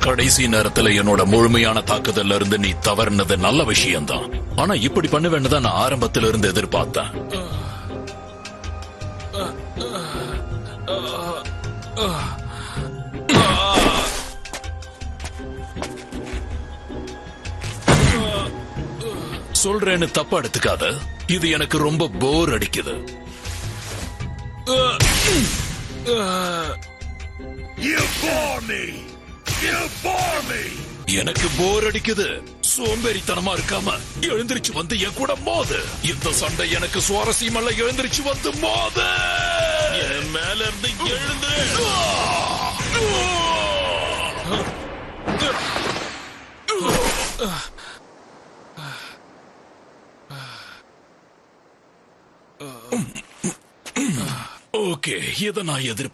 கடைசி நேரத்துல என்னோட முழுமையான தாக்குதல்ல இருந்து நீ தவறுனது நல்ல விஷயம்தான். ஆனா இப்படி பண்ணுவேன்னு தான் நான் ஆரம்பத்துல இருந்து எதிர்பார்த்தேன். சொல்றேன்னு தப்பா எடுத்துக்காத. இது எனக்கு ரொம்ப போர் அடிக்குது. எனக்கு போர் அடிக்குது. சோம்பேறித்தனமா இருக்காம எழுந்திருச்சு வந்து என் கூட மோது. இந்த சண்டை எனக்கு சுவாரஸ்யம் அல்ல. எழுந்திருச்சு வந்து மோது. என் மேல இருந்து எழுந்து. ஓகே, இதை நான்